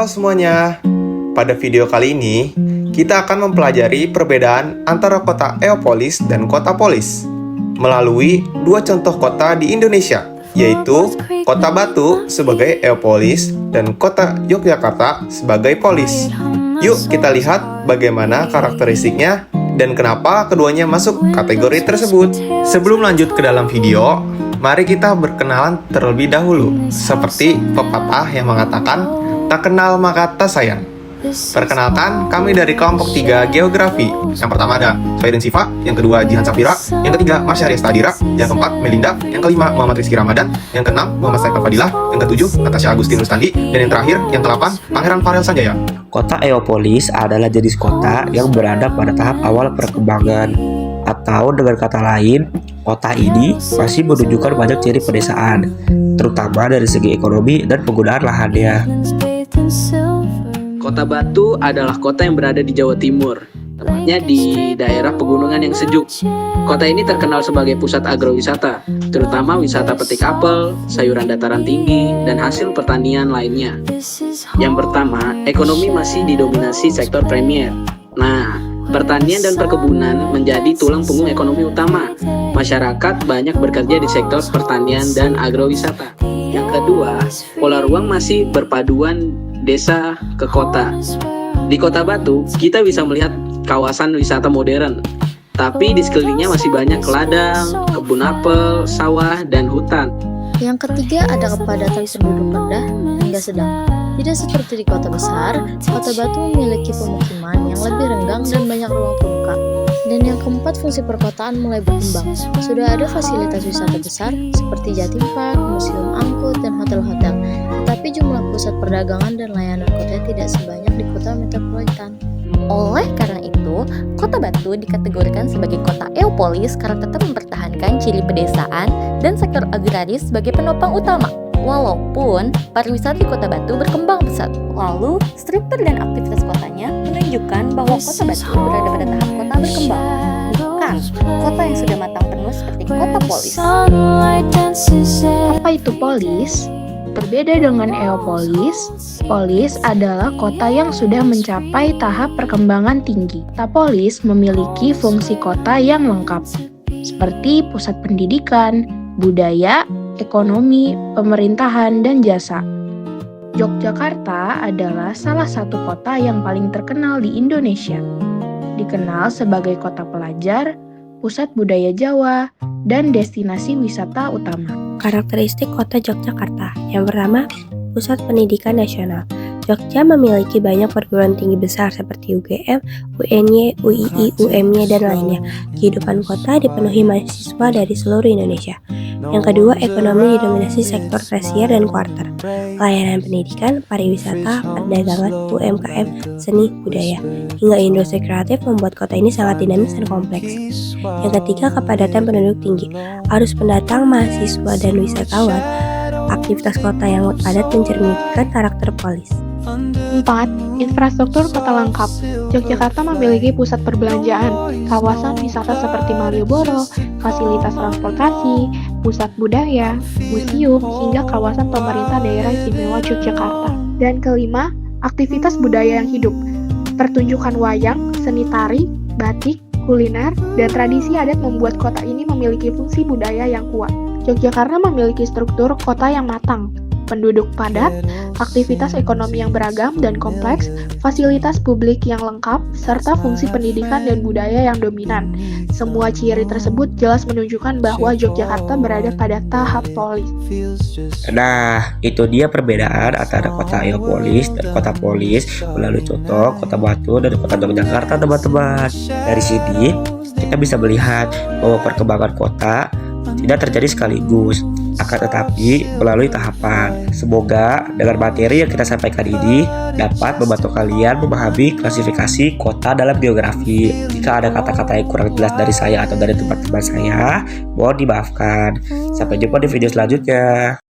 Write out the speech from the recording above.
Halo semuanya, pada video kali ini kita akan mempelajari perbedaan antara kota Eopolis dan kota polis melalui dua contoh kota di Indonesia, yaitu kota Batu sebagai Eopolis dan kota Yogyakarta sebagai polis. Yuk kita lihat bagaimana karakteristiknya dan kenapa keduanya masuk kategori tersebut. Sebelum lanjut ke dalam video, mari kita berkenalan terlebih dahulu, seperti pepatah yang mengatakan, tak kenal maka tak sayang. Perkenalkan, kami dari kelompok 3 Geografi. Yang pertama ada Soeden Siva, yang kedua Jihan Safira, yang ketiga Masya Ria Stadira, yang keempat Melinda, yang kelima Muhammad Rizky Ramadan, yang keenam Muhammad Saiful Fadilah, yang ketujuh Natasha Agustin Rustandi, dan yang terakhir, yang ke-8 Pangeran Farel Sanjaya. Kota Eopolis adalah jenis kota yang berada pada tahap awal perkembangan, atau dengan kata lain, kota ini masih menunjukkan banyak ciri pedesaan, terutama dari segi ekonomi dan penggunaan lahannya. Kota Batu adalah kota yang berada di Jawa Timur, tepatnya di daerah pegunungan yang sejuk. Kota ini terkenal sebagai pusat agrowisata, terutama wisata petik apel, sayuran dataran tinggi, dan hasil pertanian lainnya. Yang pertama, ekonomi masih didominasi sektor premier. Nah, pertanian dan perkebunan menjadi tulang punggung ekonomi utama. Masyarakat banyak bekerja di sektor pertanian dan agrowisata. Yang kedua, pola ruang masih berpaduan desa ke kota. Di kota Batu, kita bisa melihat kawasan wisata modern, tapi di sekelilingnya masih banyak ladang, kebun apel, sawah, dan hutan. Yang ketiga ada kepadatan penduduk rendah hingga sedang. Tidak seperti di kota besar, kota Batu memiliki pemukiman yang lebih renggang dan banyak ruang terbuka. Dan yang keempat, fungsi perkotaan mulai berkembang. Sudah ada fasilitas wisata besar seperti Jatim Park, museum angkut, dan hotel-hotel. Tetapi jumlah pusat perdagangan dan layanan kota tidak sebanyak di kota metropolitan. Oleh karena itu, kota Batu dikategorikan sebagai kota Eopolis karena tetap mempertahankan ciri pedesaan dan sektor agraris sebagai penopang utama. Walaupun pariwisata di kota Batu berkembang pesat. Lalu, struktur dan aktivitas kotanya menunjukkan bahwa kota Batu berada pada tahap kota berkembang, bukan kota yang sudah matang penuh seperti kota polis. Apa itu polis? Berbeda dengan Eopolis, polis adalah kota yang sudah mencapai tahap perkembangan tinggi. Kota polis memiliki fungsi kota yang lengkap, seperti pusat pendidikan, budaya, ekonomi, pemerintahan, dan jasa. Yogyakarta adalah salah satu kota yang paling terkenal di Indonesia. Dikenal sebagai kota pelajar, pusat budaya Jawa, dan destinasi wisata utama. Karakteristik kota Yogyakarta. Yang pertama, pusat pendidikan nasional. Jogja memiliki banyak perguruan tinggi besar seperti UGM, UNY, UII, UMY, dan lainnya. Kehidupan kota dipenuhi mahasiswa dari seluruh Indonesia. Yang kedua, ekonomi didominasi sektor tersier dan kuarter. Layanan pendidikan, pariwisata, perdagangan, UMKM, seni, budaya, hingga industri kreatif membuat kota ini sangat dinamis dan kompleks. Yang ketiga, kepadatan penduduk tinggi. Arus pendatang, mahasiswa, dan wisatawan. Aktivitas kota yang padat mencerminkan karakter polis. 4. Infrastruktur kota lengkap. Yogyakarta memiliki pusat perbelanjaan, kawasan wisata seperti Malioboro, fasilitas transportasi, pusat budaya, museum, hingga kawasan pemerintah daerah istimewa Yogyakarta. Dan kelima, aktivitas budaya yang hidup. Pertunjukan wayang, seni tari, batik, kuliner, dan tradisi adat membuat kota ini memiliki fungsi budaya yang kuat. Yogyakarta memiliki struktur kota yang matang, penduduk padat, aktivitas ekonomi yang beragam dan kompleks, fasilitas publik yang lengkap, serta fungsi pendidikan dan budaya yang dominan. Semua ciri tersebut jelas menunjukkan bahwa Yogyakarta berada pada tahap polis. Nah, itu dia perbedaan antara kota Eopolis dan kota polis melalui contoh kota Batu dan kota Yogyakarta, teman-teman. Dari sini, kita bisa melihat bahwa perkembangan kota tidak terjadi sekaligus, akan tetapi melalui tahapan. Semoga dengan materi yang kita sampaikan ini dapat membantu kalian memahami klasifikasi kota dalam geografi. Jika ada kata-kata yang kurang jelas dari saya atau dari teman-teman saya, mohon dimaafkan. Sampai jumpa di video selanjutnya.